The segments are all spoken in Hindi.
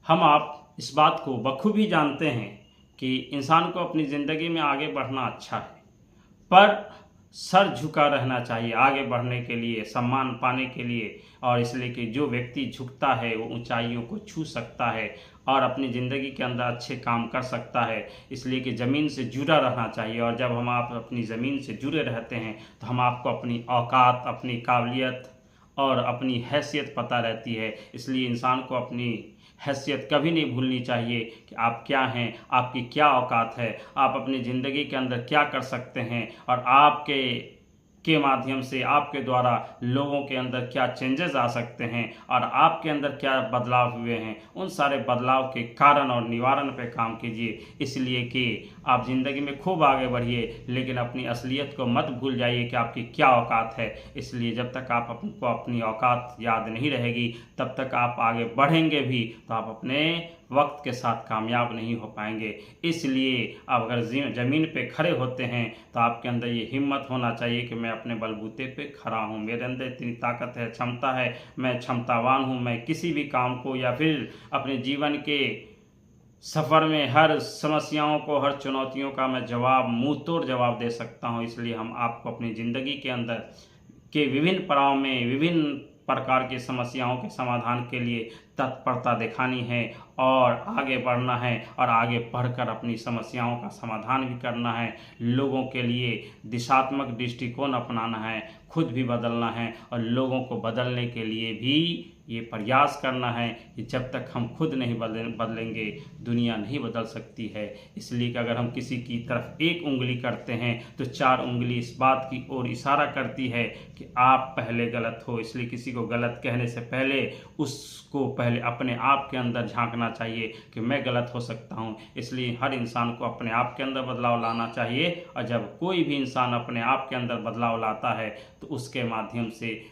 हम आप इस बात को बखूबी जानते हैं कि इंसान को अपनी ज़िंदगी में आगे बढ़ना अच्छा है, पर सर झुका रहना चाहिए आगे बढ़ने के लिए, सम्मान पाने के लिए। और इसलिए कि जो व्यक्ति झुकता है वो ऊंचाइयों को छू सकता है और अपनी ज़िंदगी के अंदर अच्छे काम कर सकता है। इसलिए कि ज़मीन से जुड़ा रहना चाहिए, और जब हम आप अपनी ज़मीन से जुड़े रहते हैं तो हम आपको अपनी औकात, अपनी काबिलियत और अपनी हैसियत पता रहती है। इसलिए इंसान को अपनी हैसियत कभी नहीं भूलनी चाहिए कि आप क्या हैं, आपकी क्या औकात है, आप अपनी ज़िंदगी के अंदर क्या कर सकते हैं, और आपके माध्यम से, आपके द्वारा लोगों के अंदर क्या चेंजेस आ सकते हैं और आपके अंदर क्या बदलाव हुए हैं। उन सारे बदलाव के कारण और निवारण पे काम कीजिए, इसलिए कि आप ज़िंदगी में खूब आगे बढ़िए, लेकिन अपनी असलियत को मत भूल जाइए कि आपकी क्या औकात है। इसलिए जब तक आप आपको अपनी औकात याद नहीं रहेगी तब तक आप आगे बढ़ेंगे भी तो आप अपने वक्त के साथ कामयाब नहीं हो पाएंगे। इसलिए आप अगर ज़मीन पे खड़े होते हैं तो आपके अंदर ये हिम्मत होना चाहिए कि मैं अपने बलबूते पे खड़ा हूँ, मेरे अंदर इतनी ताकत है, क्षमता है, मैं क्षमतावान हूँ, मैं किसी भी काम को या फिर अपने जीवन के सफ़र में हर समस्याओं को, हर चुनौतियों का मैं जवाब, मुंह तोड़ जवाब दे सकता हूँ। इसलिए हम आपको अपनी ज़िंदगी के अंदर के विभिन्न पड़ाव में विभिन्न प्रकार की समस्याओं के समाधान के लिए तत्परता दिखानी है और आगे बढ़ना है, और आगे बढ़कर अपनी समस्याओं का समाधान भी करना है। लोगों के लिए दिशात्मक दृष्टिकोण अपनाना है, खुद भी बदलना है और लोगों को बदलने के लिए भी ये प्रयास करना है कि जब तक हम खुद नहीं बदलेंगे दुनिया नहीं बदल सकती है। इसलिए कि अगर हम किसी की तरफ एक उंगली करते हैं तो चार उंगली इस बात की ओर इशारा करती है कि आप पहले गलत हो। इसलिए किसी को गलत कहने से पहले उसको पहले अपने आप के अंदर झांकना चाहिए कि मैं गलत हो सकता हूँ। इसलिए हर इंसान को अपने आप के अंदर बदलाव लाना चाहिए, और जब कोई भी इंसान अपने आप के अंदर बदलाव लाता है तो उसके माध्यम से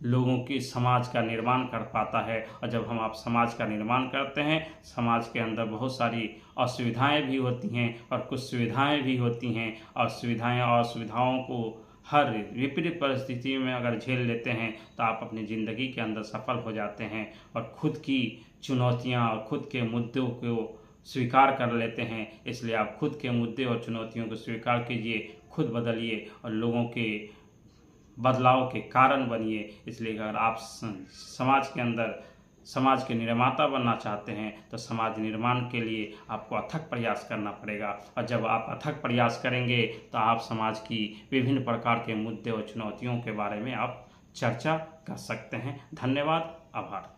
लोगों की समाज का निर्माण कर पाता है। और जब हम आप समाज का निर्माण करते हैं, समाज के अंदर बहुत सारी असुविधाएं भी होती हैं और कुछ सुविधाएं भी होती हैं, और सुविधाएं और असुविधाओं को हर विपरीत परिस्थिति में अगर झेल लेते हैं तो आप अपनी ज़िंदगी के अंदर सफल हो जाते हैं और खुद की चुनौतियां और खुद के मुद्दों को स्वीकार कर लेते हैं। इसलिए आप खुद के मुद्दे और चुनौतियों को स्वीकार कीजिए, खुद बदलिए और लोगों के बदलाव के कारण बनिए। इसलिए अगर आप समाज के अंदर समाज के निर्माता बनना चाहते हैं तो समाज निर्माण के लिए आपको अथक प्रयास करना पड़ेगा, और जब आप अथक प्रयास करेंगे तो आप समाज की विभिन्न प्रकार के मुद्दे और चुनौतियों के बारे में आप चर्चा कर सकते हैं। धन्यवाद, आभार।